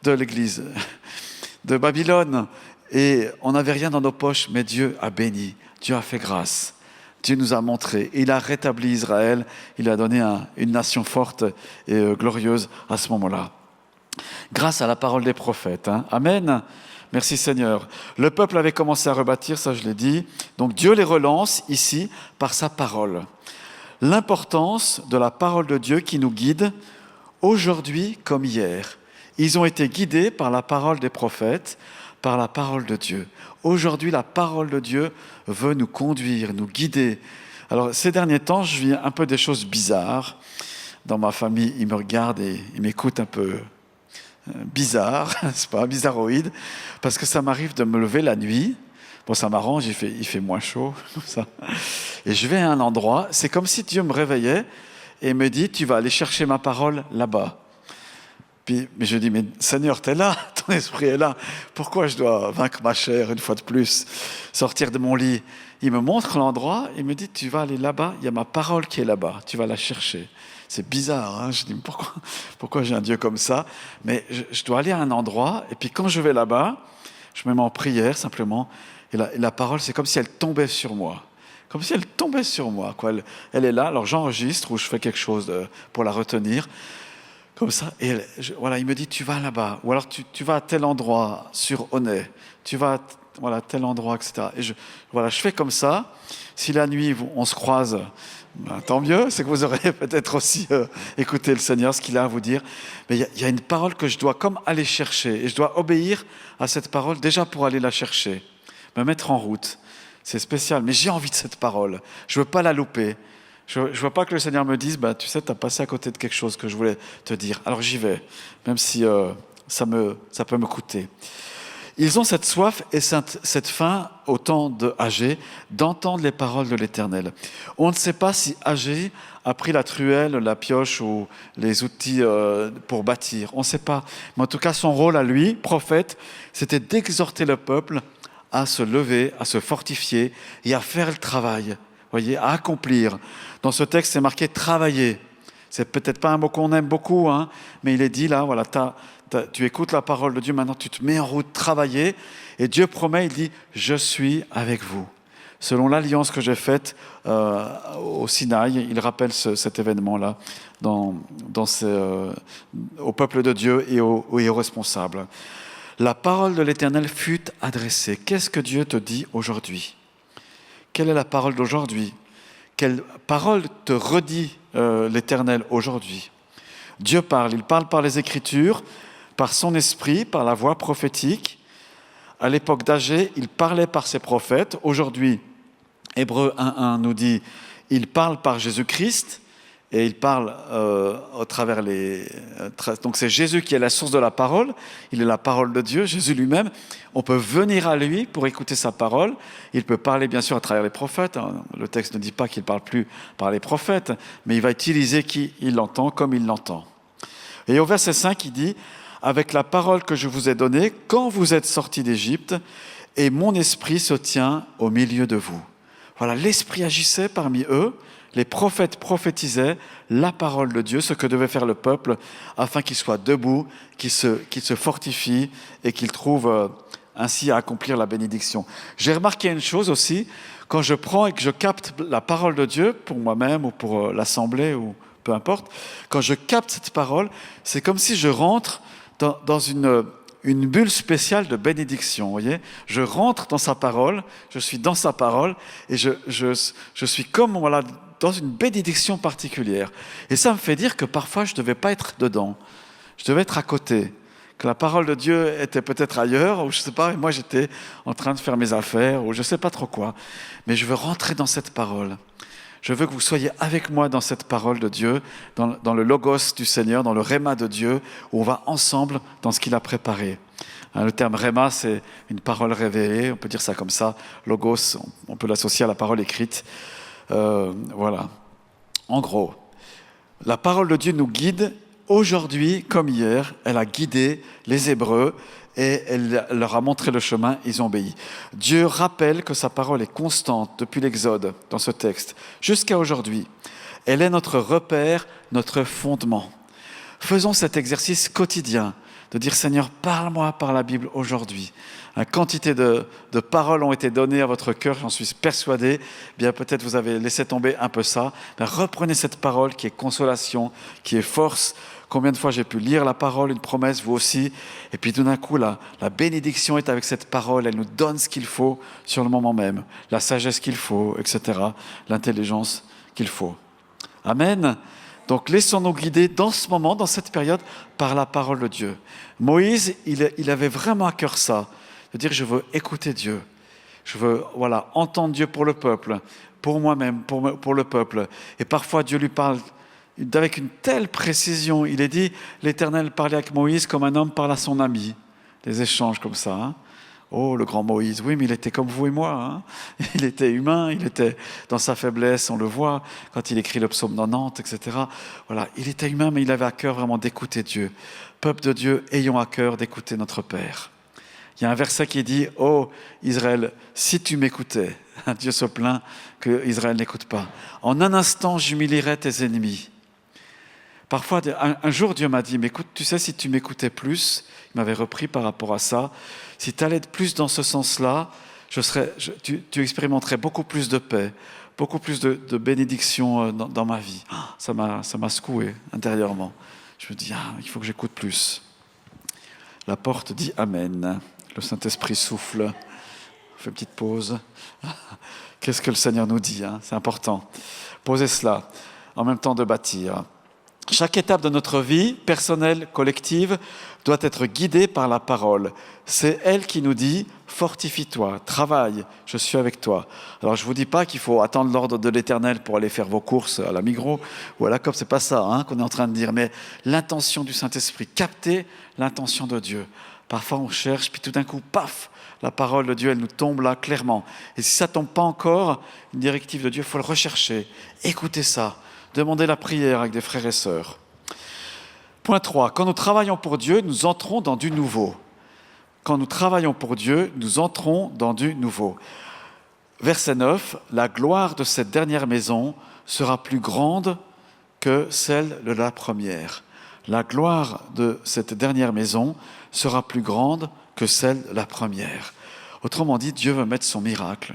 de Babylone, et on n'avait rien dans nos poches, mais Dieu a béni, Dieu a fait grâce. Dieu nous a montré, il a rétabli Israël, il a donné une nation forte et glorieuse à ce moment-là. Grâce à la parole des prophètes. Amen. Merci Seigneur. Le peuple avait commencé à rebâtir, ça je l'ai dit. Donc Dieu les relance ici par sa parole. L'importance de la parole de Dieu qui nous guide aujourd'hui comme hier. Ils ont été guidés par la parole des prophètes, par la parole de Dieu. Aujourd'hui, la parole de Dieu veut nous conduire, nous guider. Alors, ces derniers temps, je vis un peu des choses bizarres. Dans ma famille, ils me regardent et ils m'écoutent un peu bizarre, c'est pas bizarroïde, parce que ça m'arrive de me lever la nuit. Bon, ça m'arrange, il fait moins chaud, comme ça. Et je vais à un endroit, c'est comme si Dieu me réveillait et me dit, tu vas aller chercher ma parole là-bas. Mais je dis, mais Seigneur, t'es là, mon esprit est là. Pourquoi je dois vaincre ma chair une fois de plus, sortir de mon lit? Il me montre l'endroit, il me dit, tu vas aller là-bas, il y a ma parole qui est là-bas, tu vas la chercher. C'est bizarre, hein? Je dis, pourquoi j'ai un Dieu comme ça? Mais je dois aller à un endroit, et puis quand je vais là-bas, je me mets en prière simplement, et la parole, c'est comme si elle tombait sur moi. Comme si elle tombait sur moi, quoi. Elle est là, alors j'enregistre ou je fais quelque chose pour la retenir, comme ça. Et voilà, il me dit, tu vas là-bas, ou alors tu vas à tel endroit sur Honnay, tu vas à tel endroit, etc. Et je fais comme ça. Si la nuit, on se croise, ben, tant mieux, c'est que vous aurez peut-être aussi écouté le Seigneur, ce qu'il a à vous dire. Mais il y a une parole que je dois comme aller chercher, et je dois obéir à cette parole déjà pour aller la chercher, me mettre en route. C'est spécial, mais j'ai envie de cette parole. Je ne veux pas la louper. Je ne veux pas que le Seigneur me dise, bah, tu sais, tu as passé à côté de quelque chose que je voulais te dire. Alors j'y vais, même si ça peut me coûter. Ils ont cette soif et cette faim au temps de Agé d'entendre les paroles de l'Éternel. On ne sait pas si Agé a pris la truelle, la pioche ou les outils pour bâtir. On ne sait pas. Mais en tout cas, son rôle à lui, prophète, c'était d'exhorter le peuple à se lever, à se fortifier et à faire le travail, voyez, à accomplir. Dans ce texte, c'est marqué « travailler ». C'est peut-être pas un mot qu'on aime beaucoup, hein, mais il est dit là, voilà, tu écoutes la parole de Dieu, maintenant tu te mets en route, travailler, et Dieu promet, il dit « je suis avec vous ». Selon l'alliance que j'ai faite au Sinaï, il rappelle cet événement-là au peuple de Dieu et aux responsables. La parole de l'Éternel fut adressée. Qu'est-ce que Dieu te dit aujourd'hui? Quelle est la parole d'aujourd'hui? Quelle parole te redit l'Éternel aujourd'hui? Dieu parle, il parle par les Écritures, par son esprit, par la voix prophétique. À l'époque d'Agé, il parlait par ses prophètes. Aujourd'hui, Hébreux 1.1 nous dit, il parle par Jésus-Christ. Et il parle au travers donc c'est Jésus qui est la source de la parole, il est la parole de Dieu, Jésus lui-même. On peut venir à lui pour écouter sa parole. Il peut parler bien sûr à travers les prophètes. Le texte ne dit pas qu'il ne parle plus par les prophètes, mais il va utiliser qui il l'entend comme il l'entend. Et au verset 5, il dit « Avec la parole que je vous ai donnée, quand vous êtes sortis d'Égypte, et mon esprit se tient au milieu de vous. » Voilà, l'esprit agissait parmi eux. Les prophètes prophétisaient la parole de Dieu, ce que devait faire le peuple, afin qu'il soit debout, qu'il se fortifie et qu'il trouve ainsi à accomplir la bénédiction. J'ai remarqué une chose aussi, quand je prends et que je capte la parole de Dieu, pour moi-même ou pour l'assemblée, ou peu importe, quand je capte cette parole, c'est comme si je rentre dans une bulle spéciale de bénédiction, vous voyez. Je rentre dans sa parole, je suis dans sa parole, et je suis comme, voilà, dans une bénédiction particulière. Et ça me fait dire que parfois, je ne devais pas être dedans. Je devais être à côté. Que la parole de Dieu était peut-être ailleurs, ou je ne sais pas, et moi j'étais en train de faire mes affaires, ou je ne sais pas trop quoi. Mais je veux rentrer dans cette parole. Je veux que vous soyez avec moi dans cette parole de Dieu, dans le logos du Seigneur, dans le réma de Dieu, où on va ensemble dans ce qu'il a préparé. Le terme réma, c'est une parole révélée, on peut dire ça comme ça. Logos, on peut l'associer à la parole écrite. Voilà. En gros, la parole de Dieu nous guide aujourd'hui comme hier. Elle a guidé les Hébreux et elle leur a montré le chemin, ils ont obéi. Dieu rappelle que sa parole est constante depuis l'Exode, dans ce texte, jusqu'à aujourd'hui. Elle est notre repère, notre fondement. Faisons cet exercice quotidien de dire « Seigneur, parle-moi par la Bible aujourd'hui ». Une quantité de paroles ont été données à votre cœur, j'en suis persuadé. Bien, peut-être vous avez laissé tomber un peu ça. Mais reprenez cette parole qui est consolation, qui est force. Combien de fois j'ai pu lire la parole, une promesse, vous aussi. Et puis tout d'un coup, la bénédiction est avec cette parole. Elle nous donne ce qu'il faut sur le moment même. La sagesse qu'il faut, etc. L'intelligence qu'il faut. Amen. Donc laissons-nous guider dans ce moment, dans cette période, par la parole de Dieu. Moïse, il avait vraiment à cœur ça. De dire, je veux écouter Dieu. Je veux entendre Dieu pour le peuple, pour moi-même, pour le peuple. Et parfois, Dieu lui parle avec une telle précision. Il est dit, l'Éternel parlait avec Moïse comme un homme parle à son ami. Des échanges comme ça. Hein. Oh, le grand Moïse, oui, mais il était comme vous et moi. Hein. Il était humain, il était dans sa faiblesse, on le voit quand il écrit le psaume 90, etc. Voilà, il était humain, mais il avait à cœur vraiment d'écouter Dieu. Peuple de Dieu, ayons à cœur d'écouter notre Père. Il y a un verset qui dit « Oh, Israël, si tu m'écoutais », Dieu se plaint que Israël n'écoute pas. « En un instant, j'humilierai tes ennemis. » Parfois, un jour, Dieu m'a dit « Mais écoute, tu sais, si tu m'écoutais plus, il m'avait repris par rapport à ça, si tu allais plus dans ce sens-là, tu expérimenterais beaucoup plus de paix, beaucoup plus de bénédiction dans ma vie. » Ça m'a secoué intérieurement. Je me dis « il faut que j'écoute plus. » La porte dit « Amen ». Le Saint-Esprit souffle. On fait une petite pause. Qu'est-ce que le Seigneur nous dit, hein? C'est important. Posez cela en même temps de bâtir. Chaque étape de notre vie, personnelle, collective, doit être guidée par la parole. C'est elle qui nous dit « Fortifie-toi, travaille, je suis avec toi ». Alors je ne vous dis pas qu'il faut attendre l'ordre de l'Éternel pour aller faire vos courses à la Migros ou à la COP, ce n'est pas ça hein, qu'on est en train de dire, mais l'intention du Saint-Esprit, capter l'intention de Dieu. Parfois on cherche, puis tout d'un coup, paf, la parole de Dieu, elle nous tombe là clairement. Et si ça ne tombe pas encore, une directive de Dieu, il faut le rechercher, écoutez ça. Demandez la prière avec des frères et sœurs. Point 3. Quand nous travaillons pour Dieu, nous entrons dans du nouveau. Quand nous travaillons pour Dieu, nous entrons dans du nouveau. Verset 9. La gloire de cette dernière maison sera plus grande que celle de la première. La gloire de cette dernière maison sera plus grande que celle de la première. Autrement dit, Dieu veut mettre son miracle.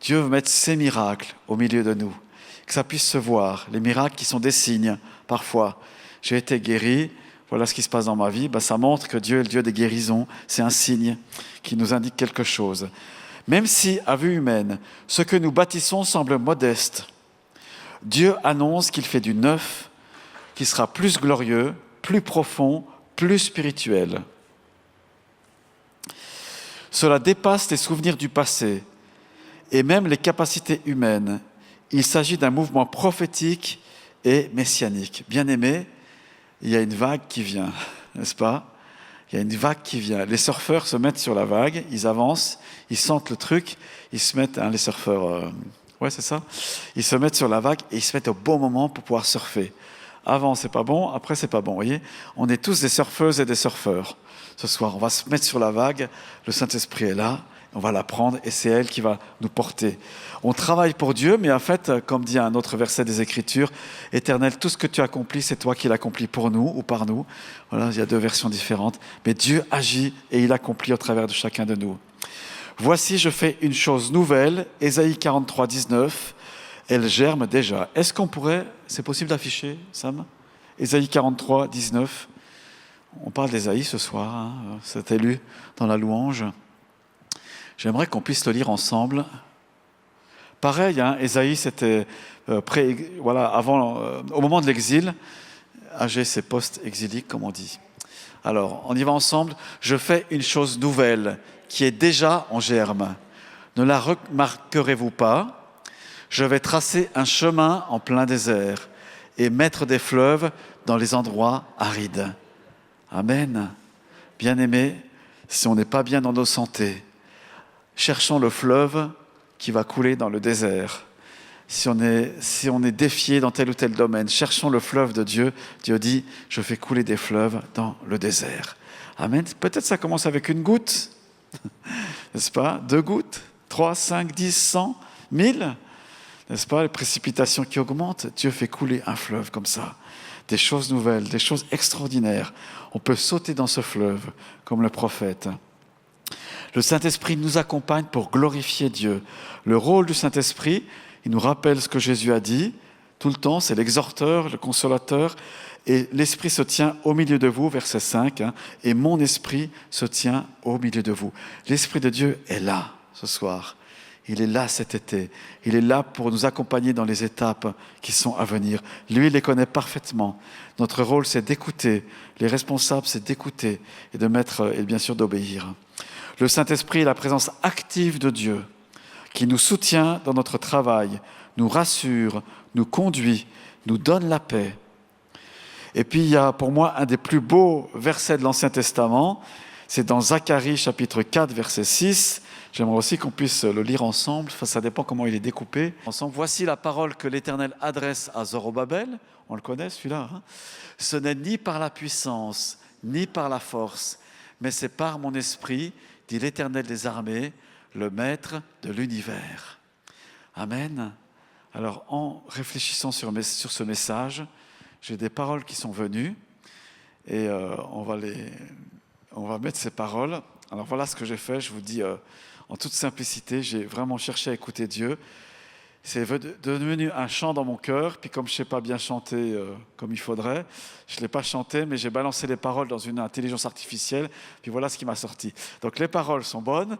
Dieu veut mettre ses miracles au milieu de nous. Que ça puisse se voir, les miracles qui sont des signes, parfois. J'ai été guéri, voilà ce qui se passe dans ma vie, ça montre que Dieu est le Dieu des guérisons, c'est un signe qui nous indique quelque chose. Même si, à vue humaine, ce que nous bâtissons semble modeste, Dieu annonce qu'il fait du neuf, qui sera plus glorieux, plus profond, plus spirituel. Cela dépasse les souvenirs du passé et même les capacités humaines. Il s'agit d'un mouvement prophétique et messianique. Bien-aimés, il y a une vague qui vient, n'est-ce pas? Il y a une vague qui vient. Les surfeurs se mettent sur la vague, ils avancent, ils sentent le truc, ils se mettent, les surfeurs, ouais c'est ça, ils se mettent sur la vague et ils se mettent au bon moment pour pouvoir surfer. Avant c'est pas bon, après c'est pas bon, vous voyez? On est tous des surfeuses et des surfeurs. Ce soir, on va se mettre sur la vague, le Saint-Esprit est là, on va la prendre et c'est elle qui va nous porter. On travaille pour Dieu, mais en fait, comme dit un autre verset des Écritures, « Éternel, tout ce que tu accomplis, c'est toi qui l'accomplis pour nous ou par nous. » Voilà, il y a deux versions différentes. Mais Dieu agit et il accomplit au travers de chacun de nous. « Voici, je fais une chose nouvelle. » Ésaïe 43, 19. Elle germe déjà. Est-ce qu'on pourrait, c'est possible d'afficher, Sam? Ésaïe 43, 19. On parle d'Ésaïe ce soir, hein, c'était lu dans la louange. J'aimerais qu'on puisse le lire ensemble. Pareil, hein, Ésaïe, c'était au moment de l'exil, âgé c'est post-exilique, comme on dit. Alors, on y va ensemble. Je fais une chose nouvelle qui est déjà en germe. Ne la remarquerez-vous pas? Je vais tracer un chemin en plein désert et mettre des fleuves dans les endroits arides. Amen. Bien-aimés, si on n'est pas bien dans nos santé, cherchons le fleuve qui va couler dans le désert. Si on est défié dans tel ou tel domaine, cherchons le fleuve de Dieu. Dieu dit, je fais couler des fleuves dans le désert. Amen. Peut-être ça commence avec une goutte, n'est-ce pas? 2 gouttes, 3, 5, 10, 100, 1000, n'est-ce pas? Les précipitations qui augmentent, Dieu fait couler un fleuve comme ça. Des choses nouvelles, des choses extraordinaires. On peut sauter dans ce fleuve, comme le prophète. Le Saint-Esprit nous accompagne pour glorifier Dieu. Le rôle du Saint-Esprit, il nous rappelle ce que Jésus a dit tout le temps, c'est l'exhorteur, le consolateur, et l'Esprit se tient au milieu de vous, verset 5, et mon Esprit se tient au milieu de vous. L'Esprit de Dieu est là ce soir. Il est là cet été. Il est là pour nous accompagner dans les étapes qui sont à venir. Lui, il les connaît parfaitement. Notre rôle, c'est d'écouter. Les responsables, c'est d'écouter et de mettre, et bien sûr d'obéir. Le Saint-Esprit est la présence active de Dieu qui nous soutient dans notre travail, nous rassure, nous conduit, nous donne la paix. Et puis, il y a pour moi un des plus beaux versets de l'Ancien Testament. C'est dans Zacharie chapitre 4, verset 6. J'aimerais aussi qu'on puisse le lire ensemble. Enfin, ça dépend comment il est découpé. Ensemble, voici la parole que l'Éternel adresse à Zorobabel. On le connaît celui-là. Hein. Ce n'est ni par la puissance, ni par la force, mais c'est par mon esprit, dit l'Éternel des armées, le Maître de l'univers. Amen. Alors, en réfléchissant sur ce message, j'ai des paroles qui sont venues et on va mettre ces paroles. Alors voilà ce que j'ai fait, je vous dis en toute simplicité, j'ai vraiment cherché à écouter Dieu. C'est devenu un chant dans mon cœur, puis comme je ne sais pas bien chanter comme il faudrait, je ne l'ai pas chanté, mais j'ai balancé les paroles dans une intelligence artificielle, puis voilà ce qui m'a sorti. Donc les paroles sont bonnes,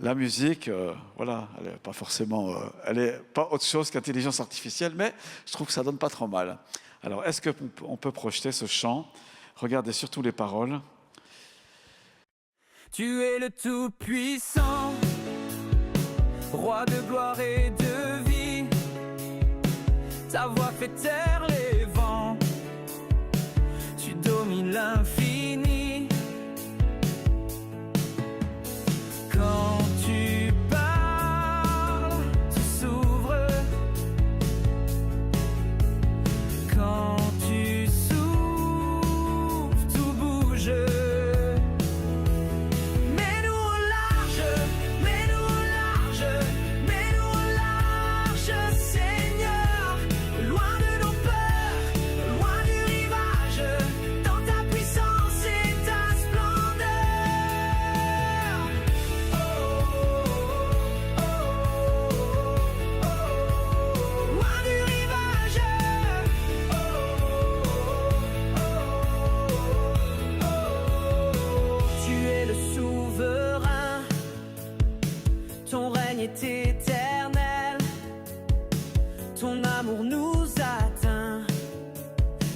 la musique, voilà, elle n'est pas forcément, elle n'est pas autre chose qu'intelligence artificielle, mais je trouve que ça donne pas trop mal. Alors, est-ce qu'on peut projeter ce chant? Regardez surtout les paroles. Tu es le Tout-Puissant, Roi de gloire et de vie. Ta voix fait taire les vents, tu domines l'infini. Quand tu parles, tout s'ouvre. Quand tu souffles, tout bouge. Mets-nous au large, mets-nous au large, mets-nous au large, Seigneur. Loin de nos peurs, loin du rivage, dans ta puissance et ta splendeur. Oh, oh, oh, oh, loin du rivage. Oh, oh, oh, tu es le souverain, ton règne est éternel, ton amour nous atteint,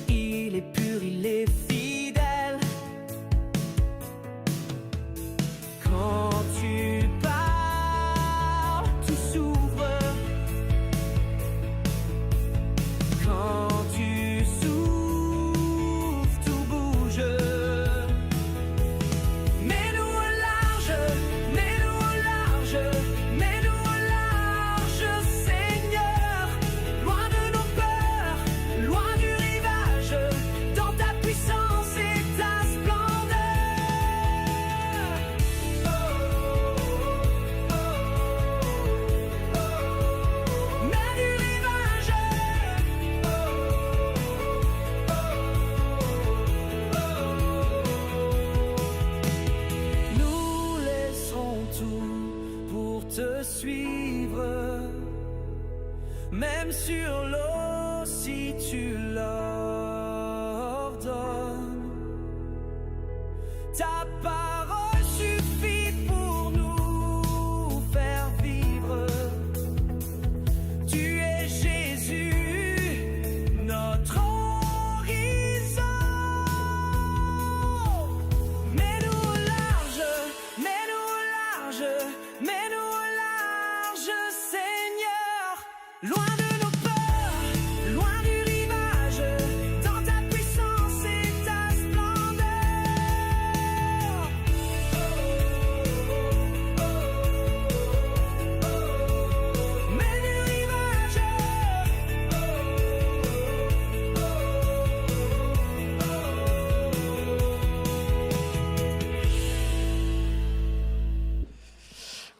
il est pur, il est fidèle. Quand tu parles, tout s'ouvre. Quand tu souffles, tout bouge. Mets-nous au large, mets-nous au large, mets-nous au large, Seigneur. Loin de nos peurs, loin du rivage, dans ta puissance et ta splendeur. Oh, oh, oh, main du rivage. Oh, nous laisserons tout pour te suivre, même sur l'eau si tu l'ordonnes. Ta parole suffit pour nous faire vivre. Tu es Jésus, notre horizon. Mets-nous au large, mets-nous au large, mets-nous au large, Seigneur. Loin de nos peurs, loin du rivage, dans ta puissance et ta splendeur. Oh, oh, oh, mets du rivage. Oh,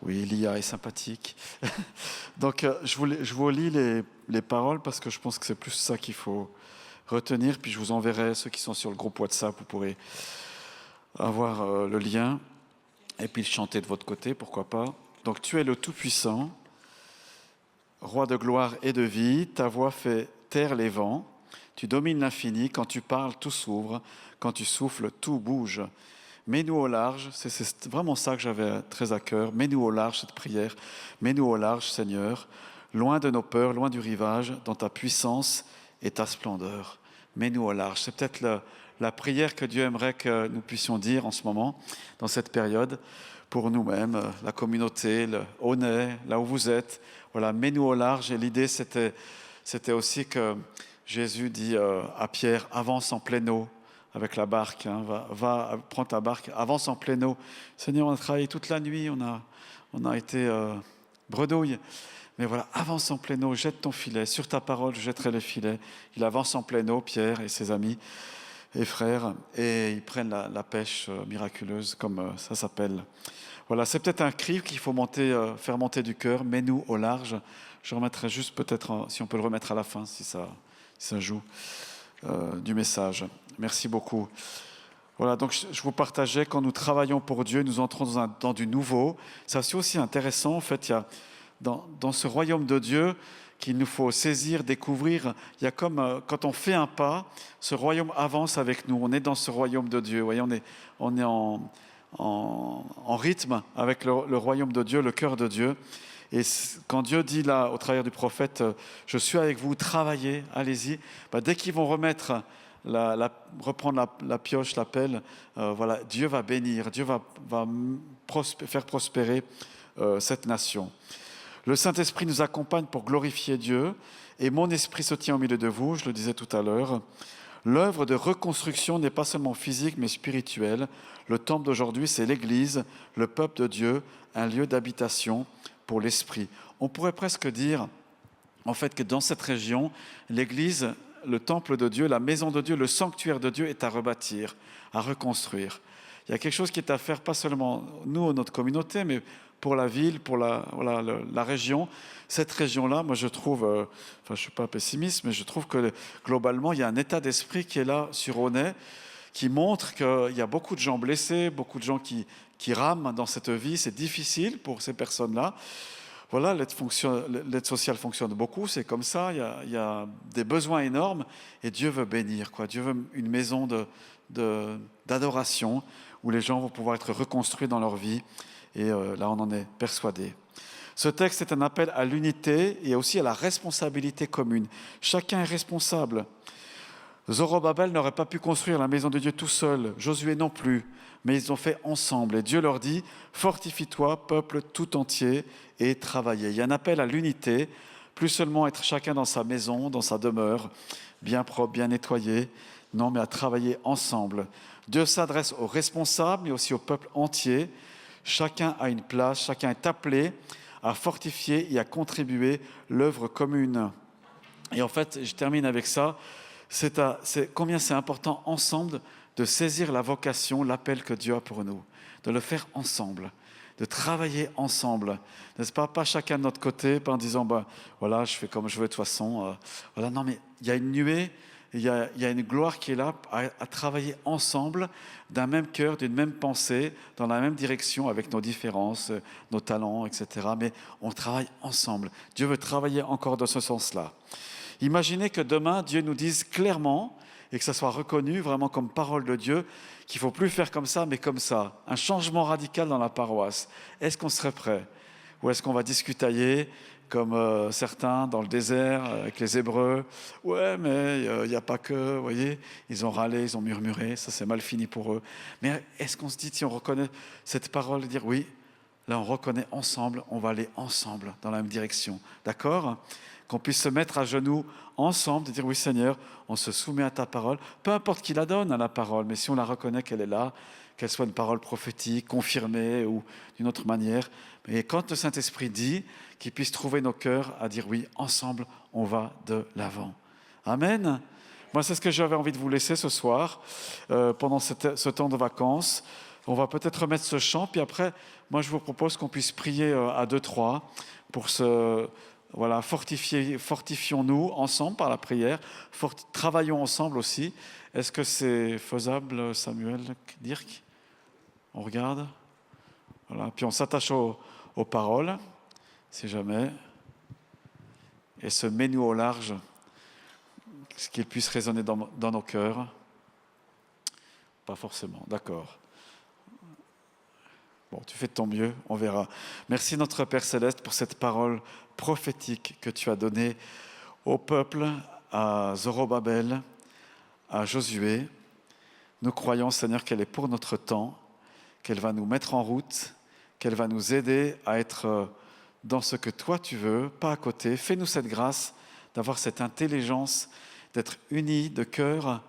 Oui, l'IA est sympathique. Donc, je vous lis les paroles parce que je pense que c'est plus ça qu'il faut retenir. Puis je vous enverrai ceux qui sont sur le groupe WhatsApp, vous pourrez avoir le lien et puis le chanter de votre côté, pourquoi pas. Donc, tu es le Tout-Puissant, Roi de gloire et de vie, ta voix fait taire les vents, tu domines l'infini, quand tu parles, tout s'ouvre, quand tu souffles, tout bouge. Mets-nous au large, c'est vraiment ça que j'avais très à cœur, mets-nous au large cette prière, mets-nous au large Seigneur, loin de nos peurs, loin du rivage, dans ta puissance et ta splendeur. Mets-nous au large, c'est peut-être la prière que Dieu aimerait que nous puissions dire en ce moment, dans cette période, pour nous-mêmes, la communauté, le Honnay, là où vous êtes. Voilà, mets-nous au large. Et l'idée, c'était aussi que Jésus dit à Pierre, avance en pleine eau, avec la barque. Hein. Va prends ta barque, avance en pleine eau. Seigneur, on a travaillé toute la nuit, on a été bredouille. Mais voilà, avance en pleine eau, jette ton filet. Sur ta parole, je jetterai les filets. Il avance en pleine eau, Pierre et ses amis et frères, et ils prennent la pêche miraculeuse, comme ça s'appelle. Voilà, c'est peut-être un cri qu'il faut faire monter du cœur. Mets-nous au large. Je remettrai juste peut-être, si on peut le remettre à la fin, si ça joue, du message. Merci beaucoup. Voilà, donc je vous partageais, quand nous travaillons pour Dieu, nous entrons dans du nouveau. Ça, c'est aussi intéressant. En fait, il y a dans ce royaume de Dieu qu'il nous faut saisir, découvrir. Il y a comme quand on fait un pas, ce royaume avance avec nous. On est dans ce royaume de Dieu. Vous voyez, on est en rythme avec le royaume de Dieu, le cœur de Dieu. Et quand Dieu dit là, au travers du prophète, je suis avec vous, travaillez, allez-y, dès qu'ils vont reprendre la pioche, la pelle, voilà, Dieu va bénir, Dieu va faire prospérer cette nation. Le Saint-Esprit nous accompagne pour glorifier Dieu, et mon esprit se tient au milieu de vous, je le disais tout à l'heure. L'œuvre de reconstruction n'est pas seulement physique, mais spirituelle. Le temple d'aujourd'hui, c'est l'Église, le peuple de Dieu, un lieu d'habitation pour l'Esprit. On pourrait presque dire, en fait, que dans cette région, l'Église, le temple de Dieu, la maison de Dieu, le sanctuaire de Dieu est à rebâtir, à reconstruire. Il y a quelque chose qui est à faire, pas seulement nous, notre communauté, mais pour la ville, pour la région. Cette région-là, moi je trouve, je ne suis pas pessimiste, mais je trouve que globalement, il y a un état d'esprit qui est là sur Aunay, qui montre qu'il y a beaucoup de gens blessés, beaucoup de gens qui rament dans cette vie. C'est difficile pour ces personnes-là. Voilà, l'aide sociale fonctionne beaucoup, c'est comme ça, il y a des besoins énormes, et Dieu veut bénir, quoi. Dieu veut une maison d'adoration où les gens vont pouvoir être reconstruits dans leur vie, et là on en est persuadé. Ce texte est un appel à l'unité et aussi à la responsabilité commune. Chacun est responsable. Zorobabel n'aurait pas pu construire la maison de Dieu tout seul, Josué non plus, mais ils ont fait ensemble. Et Dieu leur dit, fortifie-toi, peuple tout entier, et travaillez. Il y a un appel à l'unité, plus seulement être chacun dans sa maison, dans sa demeure, bien propre, bien nettoyé, non, mais à travailler ensemble. Dieu s'adresse aux responsables, mais aussi au peuple entier. Chacun a une place, chacun est appelé à fortifier et à contribuer l'œuvre commune. Et en fait, je termine avec ça, combien c'est important ensemble de saisir la vocation, l'appel que Dieu a pour nous, de le faire ensemble, de travailler ensemble, n'est-ce pas? Pas chacun de notre côté, pas en disant, voilà, je fais comme je veux de toute façon. Voilà, non, mais il y a une nuée, il y a une gloire qui est là à travailler ensemble, d'un même cœur, d'une même pensée, dans la même direction, avec nos différences, nos talents, etc. Mais on travaille ensemble. Dieu veut travailler encore dans ce sens-là. Imaginez que demain, Dieu nous dise clairement, et que ça soit reconnu vraiment comme parole de Dieu, qu'il ne faut plus faire comme ça, mais comme ça. Un changement radical dans la paroisse. Est-ce qu'on serait prêt? Ou est-ce qu'on va discutailler, comme certains dans le désert, avec les Hébreux? Ouais, mais il n'y a pas que, vous voyez, ils ont râlé, ils ont murmuré, ça c'est mal fini pour eux. Mais est-ce qu'on se dit, si on reconnaît cette parole, de dire oui, là on reconnaît ensemble, on va aller ensemble dans la même direction. D'accord? Qu'on puisse se mettre à genoux ensemble, de dire oui Seigneur, on se soumet à ta parole, peu importe qui la donne à la parole, mais si on la reconnaît qu'elle est là, qu'elle soit une parole prophétique, confirmée ou d'une autre manière. Et quand le Saint-Esprit dit, qu'il puisse trouver nos cœurs à dire oui, ensemble, on va de l'avant. Amen. Moi, c'est ce que j'avais envie de vous laisser ce soir, pendant ce temps de vacances. On va peut-être remettre ce chant, puis après, moi, je vous propose qu'on puisse prier à 2-3 pour voilà, fortifions-nous ensemble par la prière, travaillons ensemble aussi. Est-ce que c'est faisable, Samuel, Dirk? On regarde. Voilà. Puis on s'attache aux paroles, si jamais. Et se met-nous au large, qu'il puisse résonner dans nos cœurs. Pas forcément, d'accord. Bon, tu fais de ton mieux, on verra. Merci notre Père Céleste pour cette parole prophétique que tu as donnée au peuple, à Zorobabel, à Josué. Nous croyons, Seigneur, qu'elle est pour notre temps, qu'elle va nous mettre en route, qu'elle va nous aider à être dans ce que toi tu veux, pas à côté. Fais-nous cette grâce d'avoir cette intelligence, d'être unis de cœur,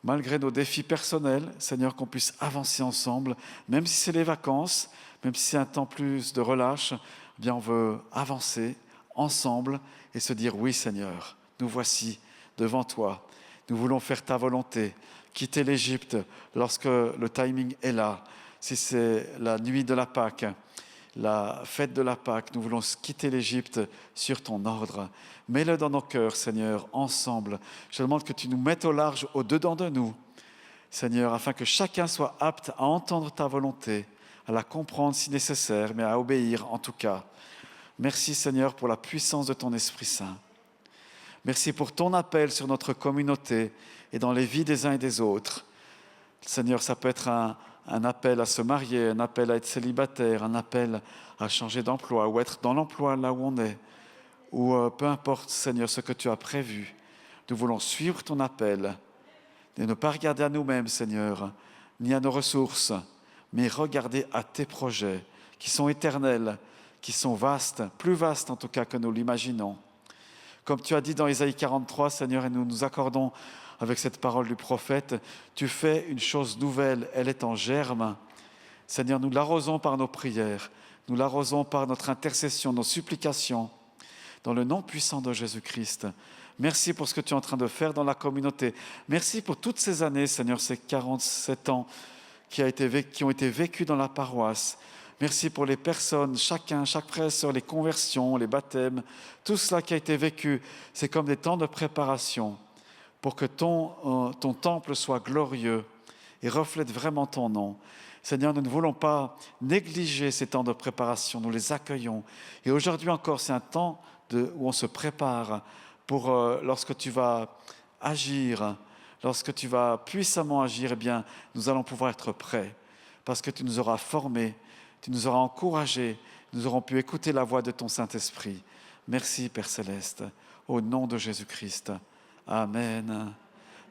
malgré nos défis personnels, Seigneur, qu'on puisse avancer ensemble, même si c'est les vacances, même si c'est un temps plus de relâche, eh bien on veut avancer ensemble et se dire oui Seigneur, nous voici devant toi, nous voulons faire ta volonté, quitter l'Égypte lorsque le timing est là, si c'est la nuit de la Pâque, la fête de la Pâque, nous voulons quitter l'Égypte sur ton ordre. Mets-le dans nos cœurs, Seigneur, ensemble. Je demande que tu nous mettes au large, au-dedans de nous, Seigneur, afin que chacun soit apte à entendre ta volonté, à la comprendre si nécessaire, mais à obéir en tout cas. Merci, Seigneur, pour la puissance de ton Esprit Saint. Merci pour ton appel sur notre communauté et dans les vies des uns et des autres. Seigneur, ça peut être un appel à se marier, un appel à être célibataire, un appel à changer d'emploi ou être dans l'emploi là où on est, ou peu importe, Seigneur, ce que tu as prévu. Nous voulons suivre ton appel et ne pas regarder à nous-mêmes, Seigneur, ni à nos ressources, mais regarder à tes projets qui sont éternels, qui sont vastes, plus vastes en tout cas que nous l'imaginons. Comme tu as dit dans Ésaïe 43, Seigneur, et nous nous accordons avec cette parole du prophète, tu fais une chose nouvelle, elle est en germe. Seigneur, nous l'arrosons par nos prières, nous l'arrosons par notre intercession, nos supplications, dans le nom puissant de Jésus-Christ. Merci pour ce que tu es en train de faire dans la communauté. Merci pour toutes ces années, Seigneur, ces 47 ans qui ont été vécus dans la paroisse. Merci pour les personnes, chaque frère et sœur, les conversions, les baptêmes, tout cela qui a été vécu. C'est comme des temps de préparation pour que ton temple soit glorieux et reflète vraiment ton nom. Seigneur, nous ne voulons pas négliger ces temps de préparation, nous les accueillons. Et aujourd'hui encore, c'est un temps où on se prépare pour lorsque tu vas agir, lorsque tu vas puissamment agir, eh bien, nous allons pouvoir être prêts parce que tu nous auras formés, tu nous auras encouragés, nous aurons pu écouter la voix de ton Saint-Esprit. Merci, Père Céleste, au nom de Jésus-Christ. Amen.